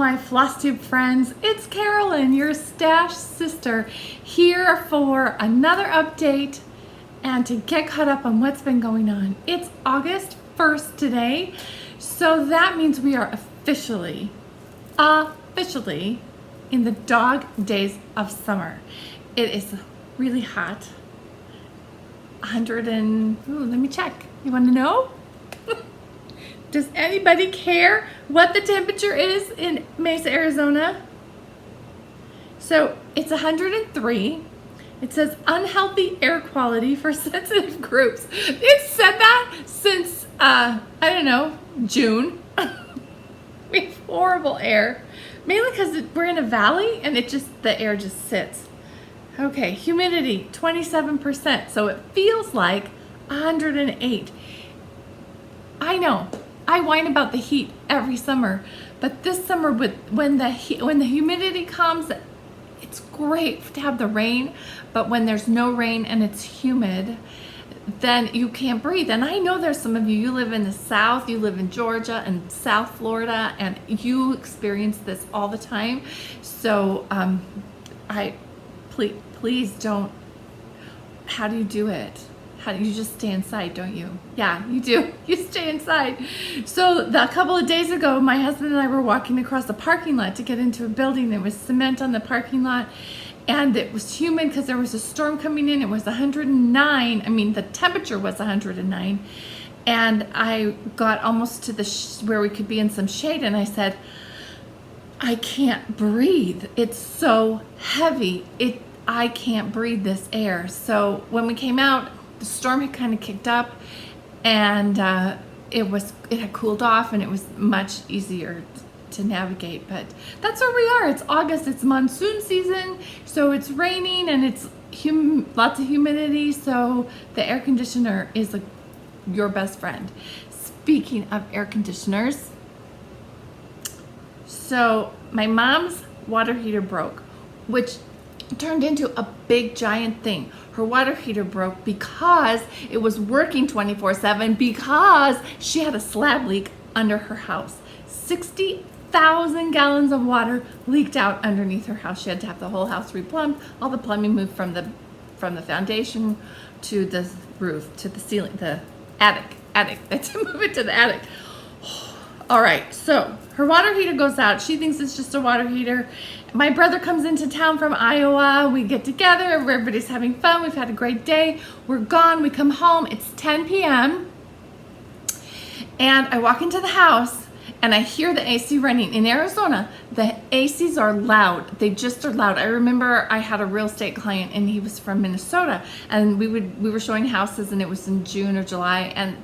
my flosstube friends. It's Carolyn, your stash sister, here for another update and to get caught up on what's been going on. It's August 1st today, so that means we are officially in the dog days of summer. It is really hot. 100 and, let me check. You want to know? Does anybody care what the temperature is in Mesa, Arizona? So it's 103. It says unhealthy air quality for sensitive groups. It's said that since, I don't know, June. We have horrible air. Mainly because we're in a valley and the air just sits. Okay, humidity, 27%. So it feels like 108. I know. I whine about the heat every summer, but this summer when the humidity comes, it's great to have the rain, but when there's no rain and it's humid, then you can't breathe. And I know there's some of you live in the South, you live in Georgia and South Florida, and you experience this all the time. So please don't. How do you do it? You just stay inside, don't you? Yeah, you do. You stay inside. So a couple of days ago, my husband and I were walking across the parking lot to get into a building. There was cement on the parking lot, and it was humid because there was a storm coming in. It was 109. I mean, the temperature was 109. And I got almost to where we could be in some shade, and I said, I can't breathe. It's so heavy. I can't breathe this air. So when we came out, the storm had kind of kicked up, and it had cooled off, and it was much easier to navigate. But that's where we are. It's August. It's monsoon season, so it's raining and it's lots of humidity. So the air conditioner is your best friend. Speaking of air conditioners, so my mom's water heater broke, which turned into a big giant thing. Her water heater broke because it was working 24/7 because she had a slab leak under her house. 60,000 gallons of water leaked out underneath her house. She had to have the whole house replumbed. All the plumbing moved from the foundation to the roof, to the ceiling, the attic. They had to move it to the attic. All right, so her water heater goes out. She thinks it's just a water heater. My brother comes into town from Iowa. We get together. Everybody's having fun. We've had a great day. We're gone. We come home. It's 10 p.m. And I walk into the house and I hear the AC running. In Arizona, the ACs are loud. They just are loud. I remember I had a real estate client and he was from Minnesota, and we were showing houses, and it was in June or July, and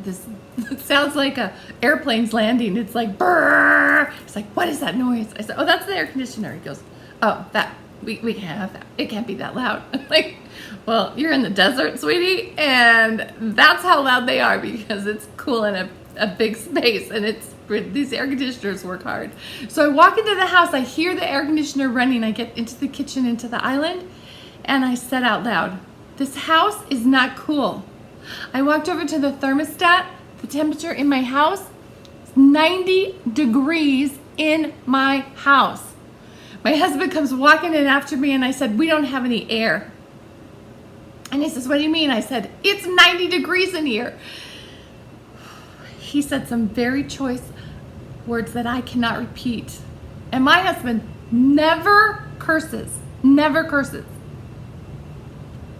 it sounds like a airplane's landing. It's like brrr. It's like, what is that noise? I said, oh, that's the air conditioner. He goes, oh, that we can't have that. It can't be that loud. I'm like, well, you're in the desert, sweetie, and that's how loud they are because it's cool in a big space, and these air conditioners work hard. So I walk into the house, I hear the air conditioner running, I get into the kitchen, into the island, and I said out loud, this house is not cool. I walked over to the thermostat. The temperature in my house is 90 degrees in my house. My husband comes walking in after me, and I said, we don't have any air. And he says, what do you mean? I said, it's 90 degrees in here. He said some very choice words that I cannot repeat. And my husband never curses. Never curses.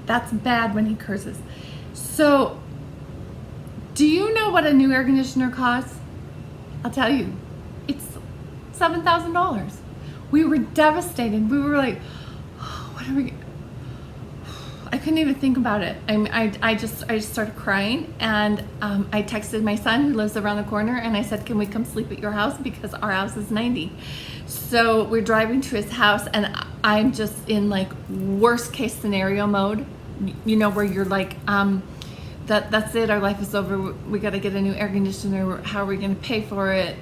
That's bad when he curses. So, do you know what a new air conditioner costs? I'll tell you. It's $7,000. We were devastated. We were like, oh, what are we... I couldn't even think about it. I just started crying, and I texted my son who lives around the corner, and I said, can we come sleep at your house because our house is 90. So we're driving to his house, and I'm just in like worst case scenario mode, you know, where you're like, that's it, our life is over, we got to get a new air conditioner, how are we going to pay for it?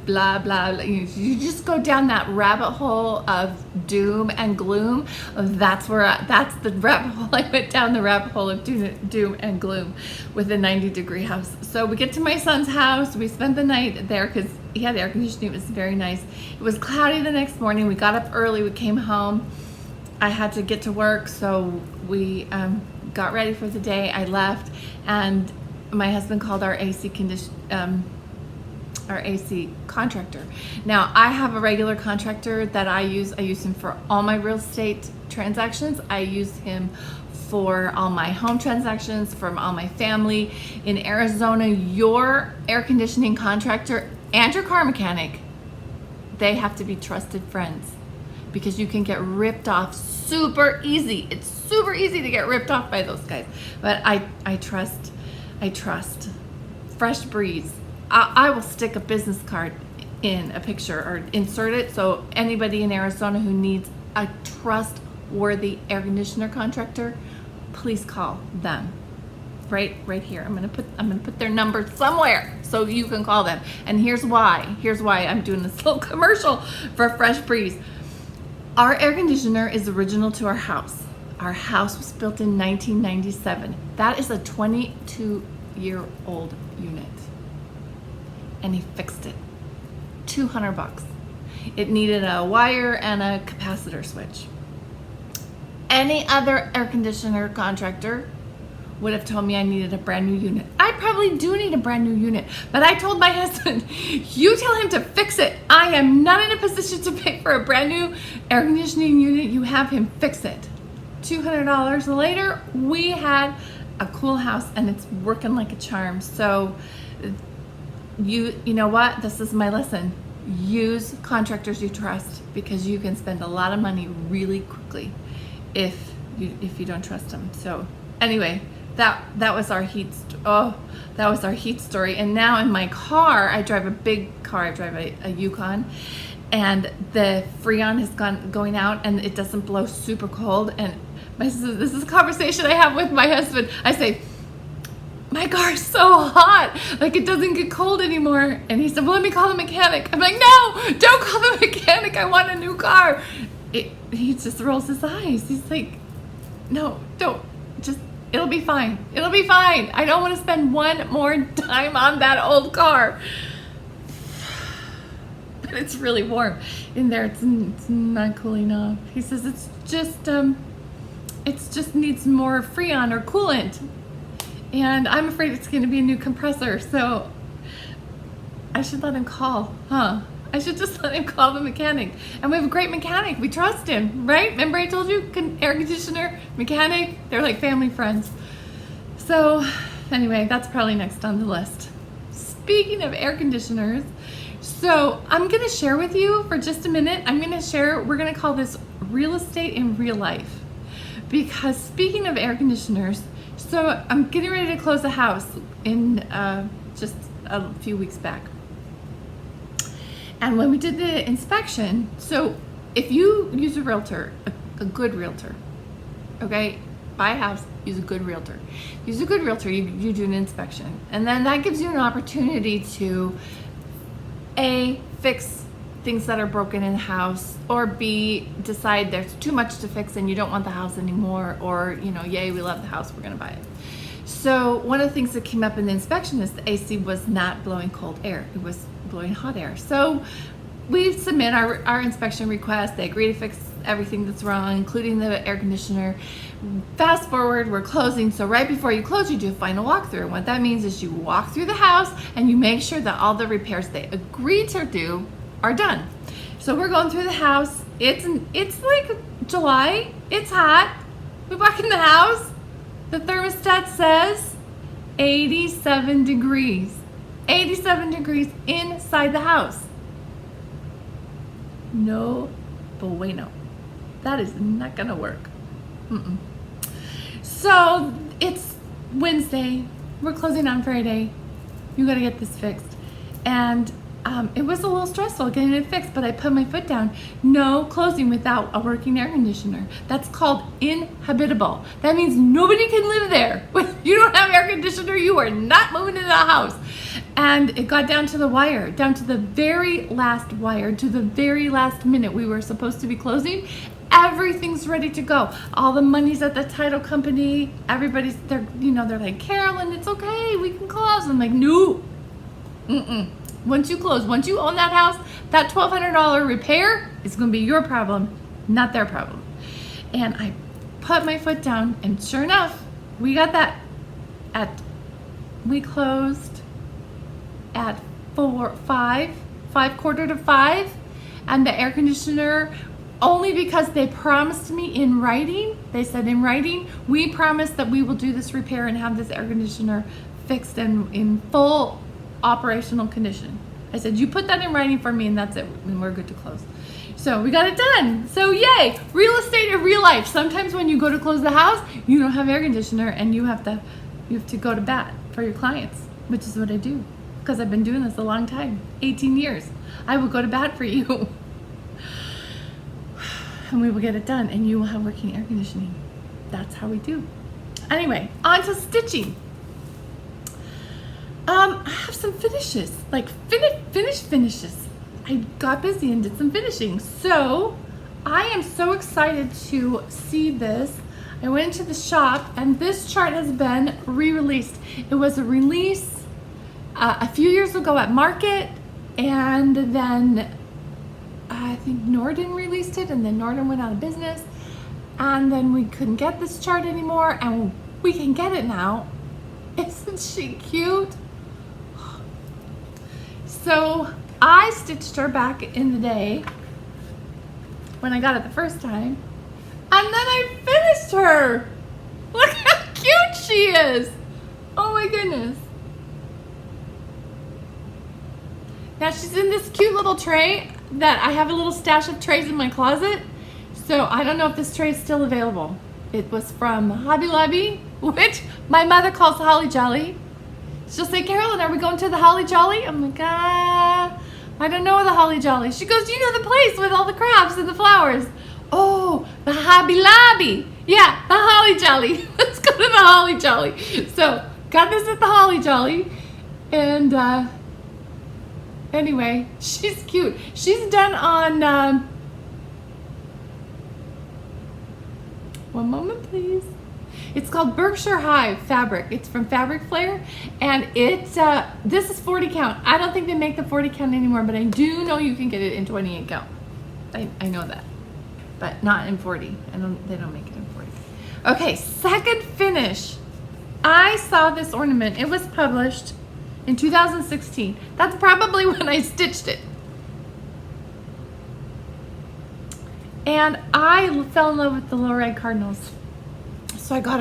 blah, blah, blah. You just go down that rabbit hole of doom and gloom. That's the rabbit hole. I went down the rabbit hole of doom and gloom with a 90-degree house. So we get to my son's house. We spent the night there because he had air conditioning. It was very nice. It was cloudy the next morning. We got up early. We came home. I had to get to work, so we got ready for the day. I left, and my husband called our AC contractor. Now, I have a regular contractor that I use. I use him for all my real estate transactions. I use him for all my home transactions, from all my family. In Arizona, your air conditioning contractor and your car mechanic, they have to be trusted friends, because you can get ripped off super easy. It's super easy to get ripped off by those guys. But I trust Fresh Breeze. I will stick a business card in a picture or insert it, so anybody in Arizona who needs a trustworthy air conditioner contractor, please call them. Right here. I'm gonna put their number somewhere so you can call them. And here's why I'm doing this little commercial for Fresh Breeze. Our air conditioner is original to our house. Our house was built in 1997. That is a 22-year-old unit. And he fixed it. $200. It needed a wire and a capacitor switch. Any other air conditioner contractor would have told me I needed a brand new unit. I probably do need a brand new unit, but I told my husband, you tell him to fix it. I am not in a position to pay for a brand new air conditioning unit. You have him fix it. $200 later, we had a cool house, and it's working like a charm. So you know what? This is my lesson. Use contractors you trust, because you can spend a lot of money really quickly if you don't trust them. So anyway, that was our heat story. And now in my car, I drive a big car. I drive a Yukon, and the Freon has going out, and it doesn't blow super cold. And this is a conversation I have with my husband. I say, my car's so hot, like it doesn't get cold anymore. And he said, well, let me call the mechanic. I'm like, no, don't call the mechanic. I want a new car. He just rolls his eyes. He's like, no, don't. Just, it'll be fine. It'll be fine. I don't want to spend one more time on that old car. But it's really warm in there. It's not cooling off. He says it just needs more Freon or coolant. And I'm afraid it's going to be a new compressor. So I should let him call, huh? I should just let him call the mechanic. And we have a great mechanic. We trust him, right? Remember I told you, air conditioner, mechanic, they're like family friends. So anyway, that's probably next on the list. Speaking of air conditioners, so I'm going to share with you for just a minute. We're going to call this real estate in real life. Because speaking of air conditioners, so I'm getting ready to close a house in just a few weeks back. And when we did the inspection, so if you use a realtor, a good realtor, okay, buy a house, use a good realtor. Use a good realtor, you do an inspection. And then that gives you an opportunity to A, fix things that are broken in the house, or B, decide there's too much to fix and you don't want the house anymore, or, yay, we love the house, we're gonna buy it. So one of the things that came up in the inspection is the AC was not blowing cold air, it was blowing hot air. So we submit our inspection request, they agree to fix everything that's wrong, including the air conditioner. Fast forward, we're closing, so right before you close, you do a final walkthrough. And what that means is you walk through the house and you make sure that all the repairs they agreed to do are done. So we're going through the house. It's like July. It's hot. We walk in the house. The thermostat says 87 degrees. 87 degrees inside the house. No bueno. That is not gonna work. So it's Wednesday. We're closing on Friday. You gotta get this fixed. And it was a little stressful getting it fixed, but I put my foot down. No closing without a working air conditioner. That's called inhabitable. That means nobody can live there. When you don't have air conditioner, you are not moving into the house. And it got down to the wire, down to the very last wire, to the very last minute we were supposed to be closing. Everything's ready to go. All the money's at the title company. Everybody's, they're like, Carolyn, it's okay, we can close. I'm like, no. Once you close, once you own that house, that $1,200 repair is going to be your problem, not their problem. And I put my foot down, and sure enough, we got that we closed at 4:45, 5:45, and the air conditioner, only because they promised me in writing, they said in writing, we promise that we will do this repair and have this air conditioner fixed and in full operational condition. I said, you put that in writing for me and that's it, and we're good to close. So we got it done. So yay, real estate in real life. Sometimes when you go to close the house, you don't have air conditioner and you have to go to bat for your clients, which is what I do because I've been doing this a long time, 18 years. I will go to bat for you. And we will get it done and you will have working air conditioning. That's how we do. Anyway, on to stitching. I have some finishes, like finishes. I got busy and did some finishing. So I am so excited to see this. I went into the shop and this chart has been re-released. It was a release a few years ago at Market, and then I think Norden released it, and then Norden went out of business, and then we couldn't get this chart anymore, and we can get it now. Isn't she cute? So I stitched her back in the day when I got it the first time, and then I finished her. Look how cute she is. Oh my goodness. Now she's in this cute little tray that I have a little stash of trays in my closet. So I don't know if this tray is still available. It was from Hobby Lobby, which my mother calls Holly Jolly. She'll say, Carolyn, are we going to the Holly Jolly? I'm like, I don't know the Holly Jolly. She goes, you know the place with all the crafts and the flowers. Oh, the Hobby Lobby. Yeah, the Holly Jolly. Let's go to the Holly Jolly. So got this at the Holly Jolly. And anyway, she's cute. She's done on, one moment please. It's called Berkshire Hive fabric. It's from Fabric Flare, and this is 40 count. I don't think they make the 40 count anymore, but I do know you can get it in 28 count. I know that, but not in 40. They don't make it in 40. Okay, second finish. I saw this ornament. It was published in 2016. That's probably when I stitched it. And I fell in love with the little red cardinals. So I got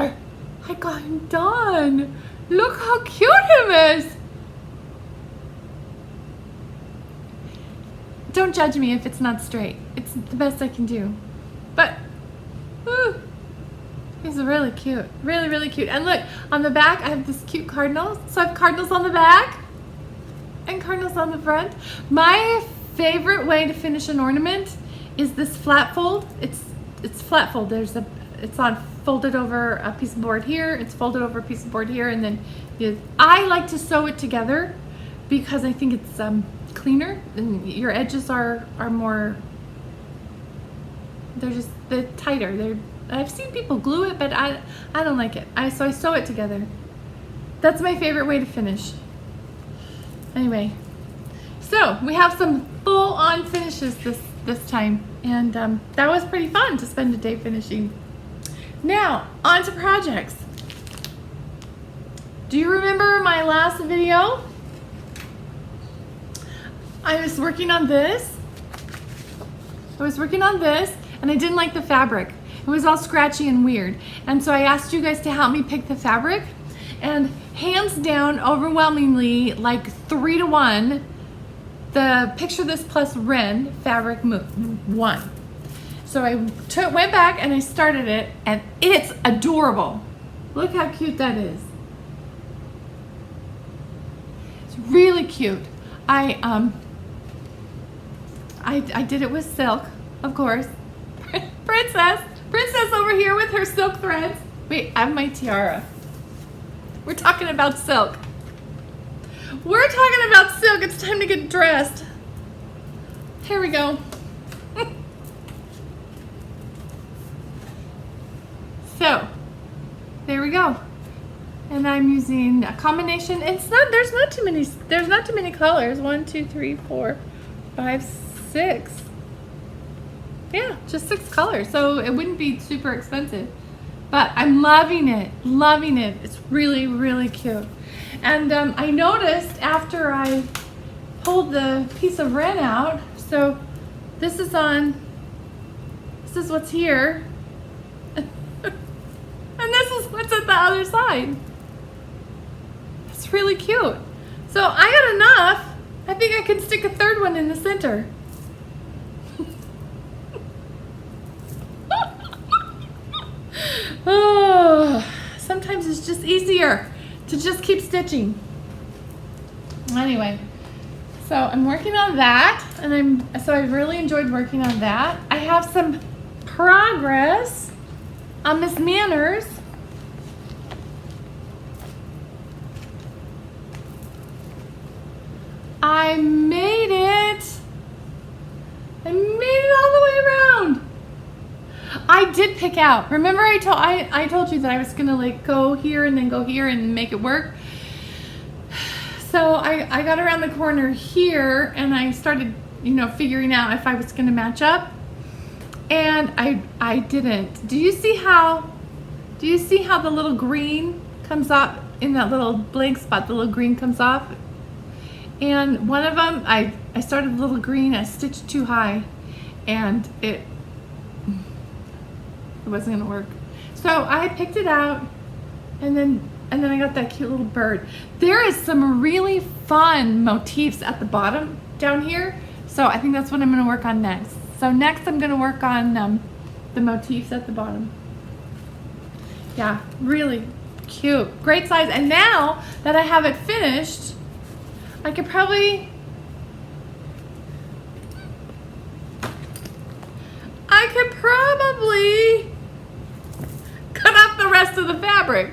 him done. Look how cute him is. Don't judge me if it's not straight. It's the best I can do. But, he's really cute. Really, really cute. And look, on the back, I have this cute cardinal. So I have cardinals on the back and cardinals on the front. My favorite way to finish an ornament is this flat fold. It's flat fold. It's folded over a piece of board here. It's folded over a piece of board here, and then I like to sew it together because I think it's cleaner, and your edges are more. They're tighter. I've seen people glue it, but I don't like it. So I sew it together. That's my favorite way to finish. Anyway, so we have some full-on finishes this time, and that was pretty fun to spend a day finishing. Now, on to projects. Do you remember my last video? I was working on this. And I didn't like the fabric. It was all scratchy and weird. And so I asked you guys to help me pick the fabric. And hands down, overwhelmingly, like 3-to-1, the Picture This Plus Ren fabric won. So I went back and I started it, and it's adorable. Look how cute that is. It's really cute. I did it with silk, of course. Princess over here with her silk threads. Wait, I have my tiara. We're talking about silk. We're talking about silk. It's time to get dressed. Here we go. So, there we go. And I'm using a combination. There's not too many colors. 1, 2, 3, 4, 5, 6. Yeah, just 6 colors. So it wouldn't be super expensive. But I'm loving it. Loving it. It's really, really cute. And I noticed after I pulled the piece of Ren out, so this is what's here. And this is what's at the other side. It's really cute. So I got enough. I think I can stick a third one in the center. Oh, sometimes it's just easier to just keep stitching. Anyway, so I'm working on that, and I've really enjoyed working on that. I have some progress on Miss Manners. I made it. I made it all the way around. I did pick out. Remember I told you that I was gonna like go here and then go here and make it work. So I got around the corner here and I started, figuring out if I was gonna match up. And I didn't. Do you see how the little green comes off in that little blank spot? The little green comes off. And one of them, I started a little green, I stitched too high, and it wasn't gonna work. So I picked it out, and then I got that cute little bird. There is some really fun motifs at the bottom down here, so I think that's what I'm gonna work on next. So next I'm gonna work on the motifs at the bottom. Yeah, really cute, great size. And now that I have it finished, I could probably cut off the rest of the fabric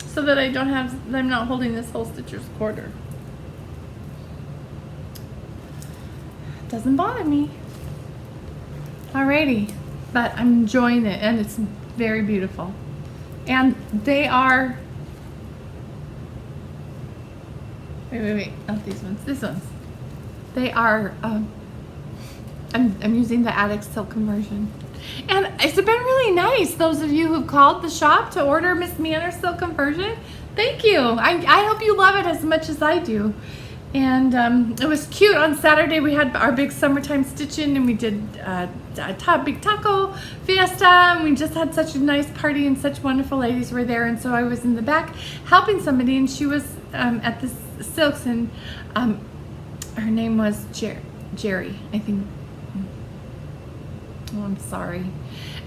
so that I'm not holding this whole stitcher's quarter. Doesn't bother me. Alrighty, but I'm enjoying it and it's very beautiful. And they are, wait, not these ones, these ones. They are, I'm using the Attic Silk conversion. And it's been really nice, those of you who called the shop to order Miss Manners Silk conversion. Thank you. I hope you love it as much as I do. And it was cute. On Saturday we had our big summertime stitching and we did a big taco fiesta, and we just had such a nice party and such wonderful ladies were there. And so I was in the back helping somebody, and she was at the silks, and her name was Jerry, I think. Oh, I'm sorry.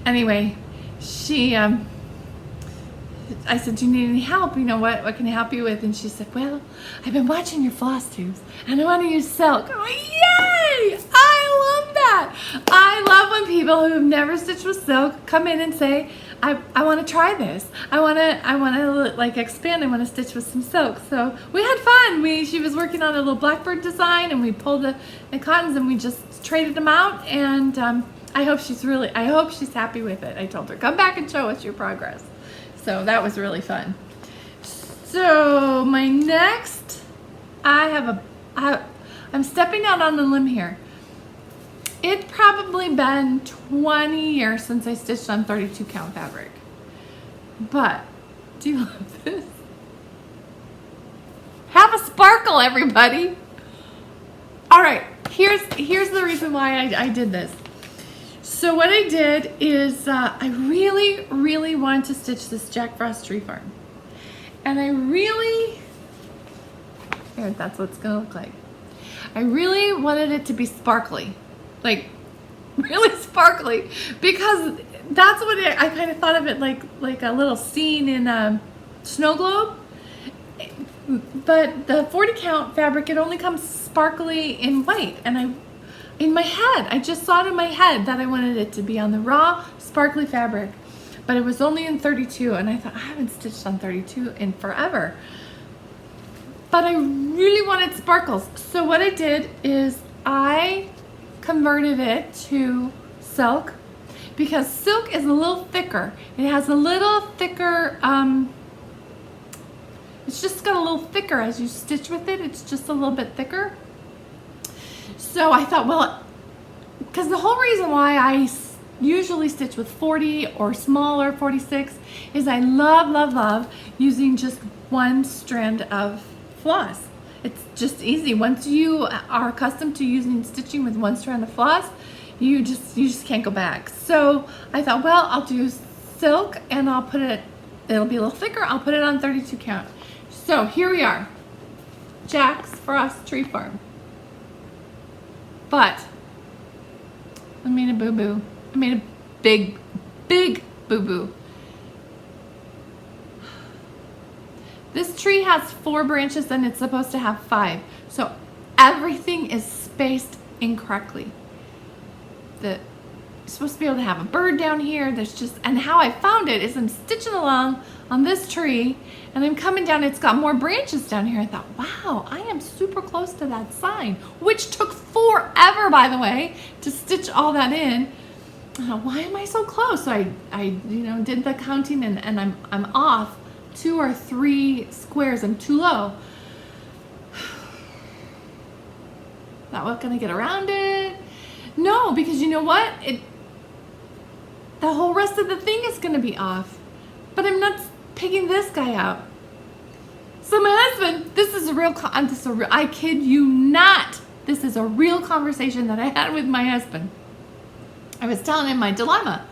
Anyway, I said, do you need any help? What can I help you with? And she said, well, I've been watching your floss tubes and I want to use silk. I'm like, yay! I love that. I love when people who've never stitched with silk come in and say, I want to try this. I want to like expand. I want to stitch with some silk. So we had fun. She was working on a little blackbird design, and we pulled the cottons and we just traded them out. And I hope she's happy with it. I told her, come back and show us your progress. So that was really fun. So my next, I'm stepping out on a limb here. It's probably been 20 years since I stitched on 32 count fabric. But, do you love this? Have a sparkle, everybody. All right, here's the reason why I did this. So what I did is I really, really wanted to stitch this Jack Frost tree farm. And that's what it's gonna look like. I really wanted it to be sparkly, like really sparkly, because that's what I kind of thought of it like a little scene in a snow globe. But the 40 count fabric, it only comes sparkly in white, and in my head, I just saw it in my head that I wanted it to be on the raw, sparkly fabric. But it was only in 32, and I thought, I haven't stitched on 32 in forever. but I really wanted sparkles. So what I did is I converted it to silk, because silk is a little thicker. It has a little thicker, it's just got a little thicker as you stitch with it. It's just a little bit thicker. So I thought, well, because the whole reason why I usually stitch with 40 or smaller, 46, is I love using just one strand of floss. It's just easy. Once you are accustomed to stitching with one strand of floss, you just can't go back. So I thought, well, I'll do silk and I'll put it, it'll be a little thicker, I'll put it on 32 count. So here we are, Jack's Frost Tree Farm. But I made a boo-boo. I made a big boo-boo. This tree has 4 branches and it's supposed to have 5. So everything is spaced incorrectly. You're supposed to be able to have a bird down here. And how I found it is I'm stitching along on this tree and I'm coming down, it's got more branches down here. I thought, wow, I am super close to that sign, which took forever, by the way, to stitch all that in. I thought, why am I so close? So I did the counting and I'm off 2 or 3 squares. I'm too low. Not what, gonna get around it? No, because you know what? The whole rest of the thing is gonna be off. But I'm not picking this guy out. So my husband, I kid you not, this is a real conversation that I had with my husband. I was telling him my dilemma.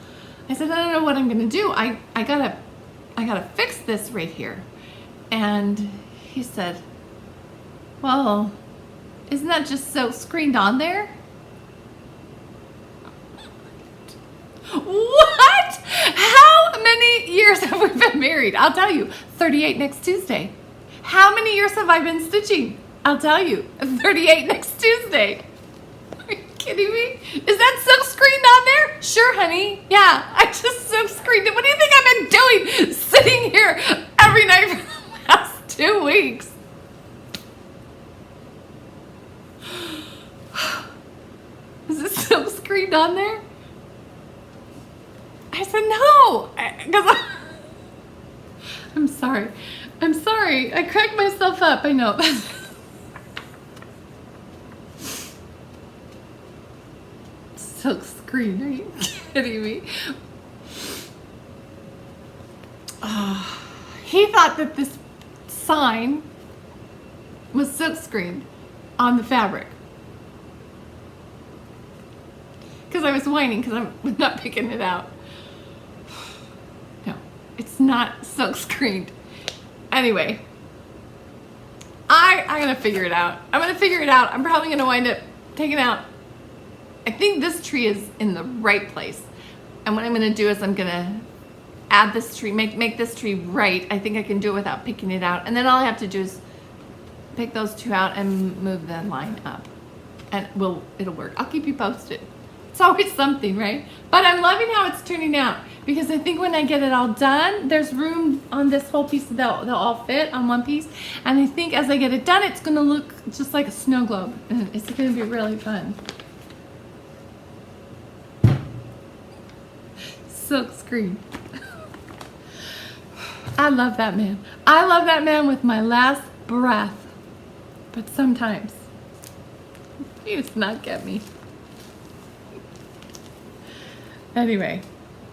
I said, I don't know what I'm gonna do. I gotta fix this right here. And he said, well, isn't that just so screened on there? What? How many years have we been married? I'll tell you, 38 next Tuesday. How many years have I been stitching? I'll tell you, 38 next Tuesday. Are you kidding me? Is that silk screened on there? Sure, honey. Yeah, I just silk screened it. What do you think I've been doing? Sitting here every night for the last 2 weeks. Is this silk screened on there? I said, no, because I'm sorry. I'm sorry. I cracked myself up. I know. Silk screen. Are you kidding me? He thought that this sign was silk screened on the fabric. Because I was whining because I'm not picking it out. No, it's not silk screened. Anyway, I'm gonna figure it out. I'm probably gonna wind up taking out. I think this tree is in the right place. And what I'm gonna do is I'm gonna add this tree, make this tree right. I think I can do it without picking it out. And then all I have to do is pick those 2 out and move the line up. And it'll work. I'll keep you posted. It's always something, right? But I'm loving how it's turning out, because I think when I get it all done, there's room on this whole piece, they'll all fit on one piece. And I think as I get it done, it's gonna look just like a snow globe. And it's gonna be really fun. Silk screen. I love that man. I love that man with my last breath. But sometimes he does not get me. Anyway,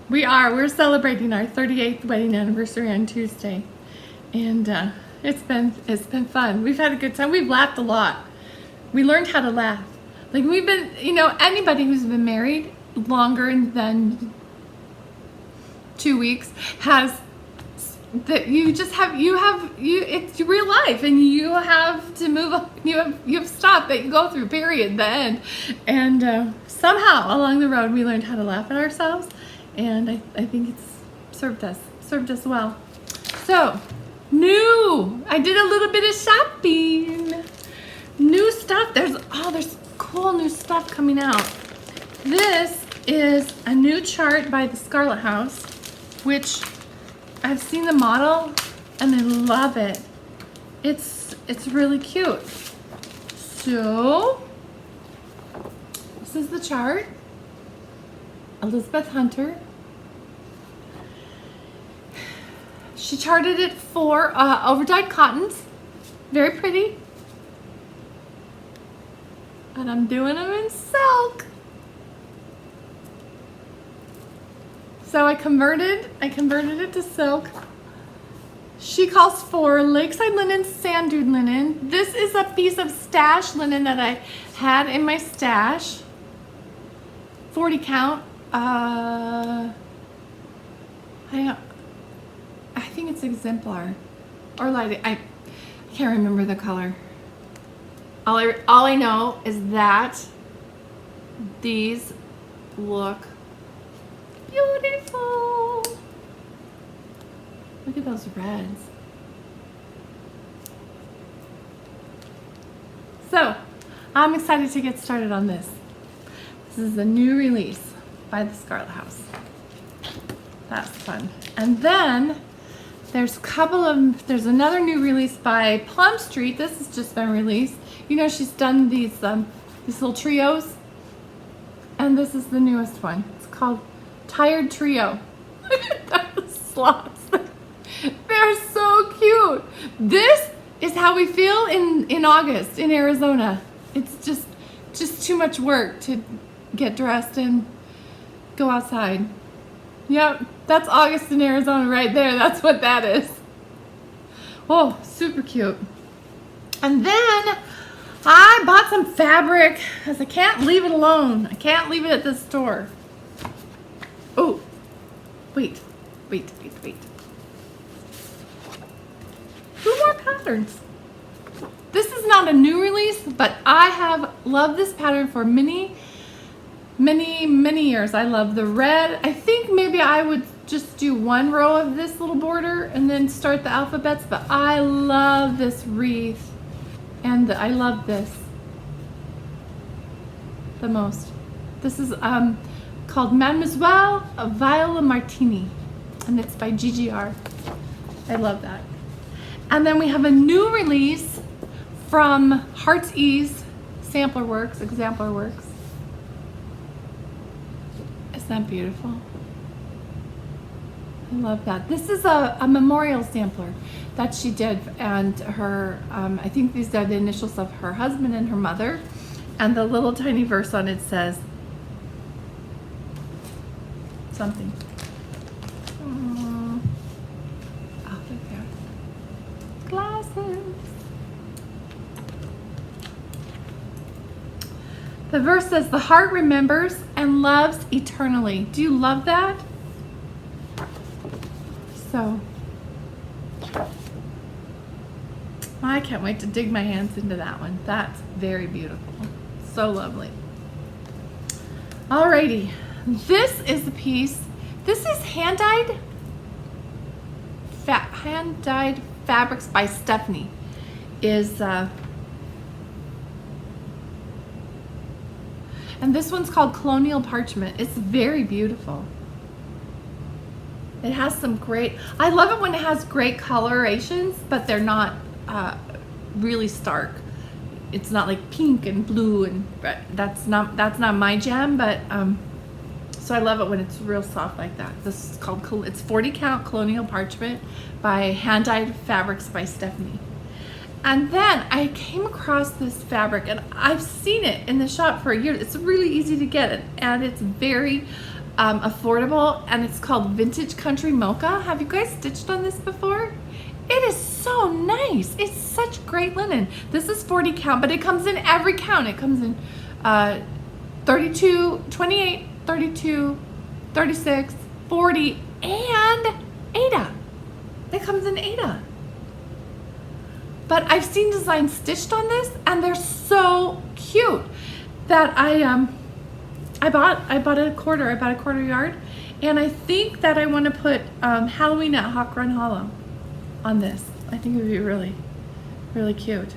we're celebrating our 38th wedding anniversary on Tuesday. And it's been fun. We've had a good time. We've laughed a lot. We learned how to laugh. Like, we've been, anybody who's been married longer than 2 weeks has that it's real life, and you have to move up. You have stuff that you go through, period, the end. And somehow along the road we learned how to laugh at ourselves, and I think it's served us well. So I did a little bit of shopping. New stuff. There's cool new stuff coming out. This is a new chart by the Scarlet House, which I've seen the model and I love it. It's really cute. So this is the chart. Elizabeth Hunter. She charted it for overdyed cottons. Very pretty. And I'm doing them in silk. So I converted it to silk. She calls for lakeside linen, sand dune linen. This is a piece of stash linen that I had in my stash. 40 count. I think it's exemplar or light. I can't remember the color. All I know is that these look beautiful. Look at those reds. So I'm excited to get started on this. This is a new release by the Scarlet House. That's fun. And then there's another new release by Plum Street. This has just been released. You know, she's done these little trios, and this is the newest one. It's called Tired Trio. Look at those slots. They're so cute. This is how we feel in August in Arizona. It's just too much work to get dressed and go outside. Yep, that's August in Arizona right there. That's what that is. Oh, super cute. And then I bought some fabric because I can't leave it alone. I can't leave it at the store. Oh, wait. Two more patterns. This is not a new release, but I have loved this pattern for many years. I love the red. I think maybe I would just do one row of this little border and then start the alphabets, but I love this wreath and I love this the most. This is called Mademoiselle Viola Martini, and it's by GGR. I love that. And then we have a new release from Heart's Ease Exemplar Works. Isn't that beautiful? I love that. This is a memorial sampler that she did, and her, I think these are the initials of her husband and her mother, and the little tiny verse on it says something. Oh, look there. Glasses. The verse says, "The heart remembers and loves eternally." Do you love that? So, I can't wait to dig my hands into that one. That's very beautiful. So lovely. Alrighty, this is the piece. This is hand-dyed fabrics by Stephanie. And this one's called Colonial Parchment. It's very beautiful. It has some great, I love it when it has great colorations, but they're not really stark. It's not like pink and blue, and that's not my jam, but so I love it when it's real soft like that. This is called, it's 40 count Colonial Parchment by Hand Dyed Fabrics by Stephanie. And then I came across this fabric, and I've seen it in the shop for a year. It's really easy to get it, and it's very affordable, and it's called Vintage Country Mocha. Have you guys stitched on this before? It is so nice. It's such great linen. This is 40 count, but it comes in every count. It comes in 32, 28, 32, 36, 40, and Ada. It comes in Ada. But I've seen designs stitched on this, and they're so cute that I bought a quarter. I bought a quarter yard, and I think that I want to put Halloween at Hawk Run Hollow on this. I think it would be really, really cute.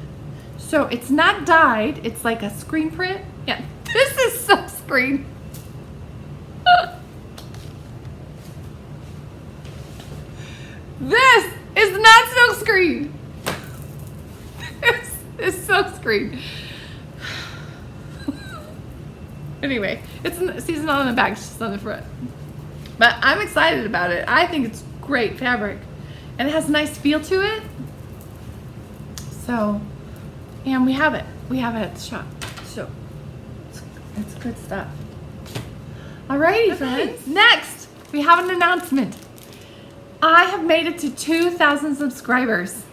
So it's not dyed. It's like a screen print. Yeah, this is silk screen. This is not silk screen. screen. Anyway, she's not on the back, she's on the front. But I'm excited about it. I think it's great fabric. And it has a nice feel to it. So, and we have it. We have it at the shop. So, it's good stuff. Alrighty, friends. Next, we have an announcement. I have made it to 2,000 subscribers.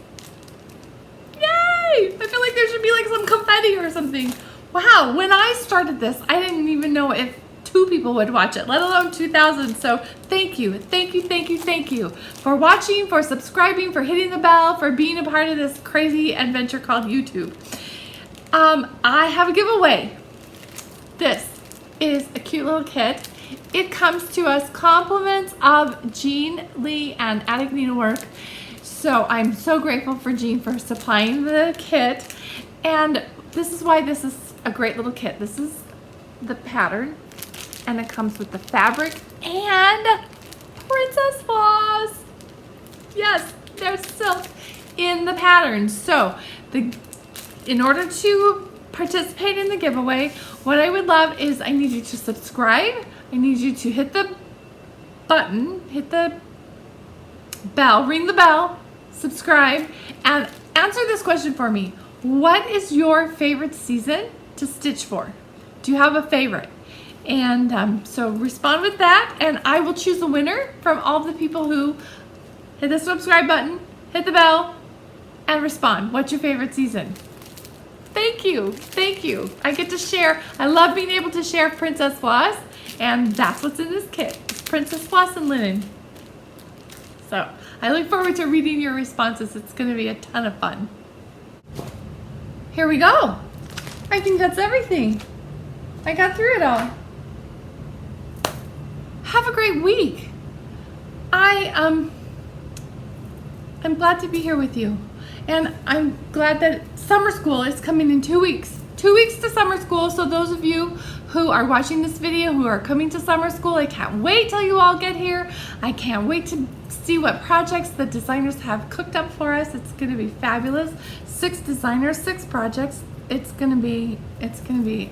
Yay! I feel like there should be like some confetti or something. Wow, when I started this, I didn't even know if 2 people would watch it, let alone 2,000. So thank you for watching, for subscribing, for hitting the bell, for being a part of this crazy adventure called YouTube. I have a giveaway. This is a cute little kit. It comes to us compliments of Jean Lee and Attic Needlework. So I'm so grateful for Jean for supplying the kit. And this is why this is a great little kit. This is the pattern. And it comes with the fabric and princess floss. Yes, there's silk in the pattern. So in order to participate in the giveaway, what I would love is I need you to subscribe. I need you to hit the button, hit the bell, ring the bell, subscribe, and answer this question for me. What is your favorite season to stitch for? Do you have a favorite? And so respond with that, and I will choose a winner from all the people who hit the subscribe button, hit the bell, and respond. What's your favorite season? Thank you. Thank you. I get to share. I love being able to share princess floss, and that's what's in this kit. It's princess floss and linen. So I look forward to reading your responses. It's going to be a ton of fun. Here we go. I think that's everything. I got through it all. Have a great week. I'm glad to be here with you. And I'm glad that summer school is coming in 2 weeks. 2 weeks to summer school. So those of you who are watching this video who are coming to summer school, I can't wait till you all get here. I can't wait to see what projects the designers have cooked up for us. It's gonna be fabulous. 6 designers, 6 projects. It's gonna be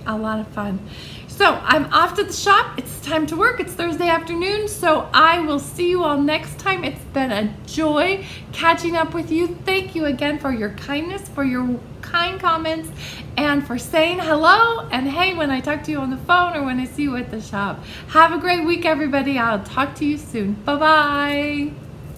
a lot of fun. So I'm off to the shop. It's time to work. It's Thursday afternoon, so I will see you all next time. It's been a joy catching up with you. Thank you again for your kindness, for your kind comments, and for saying hello and hey when I talk to you on the phone or when I see you at the shop. Have a great week, everybody. I'll talk to you soon. Bye-bye.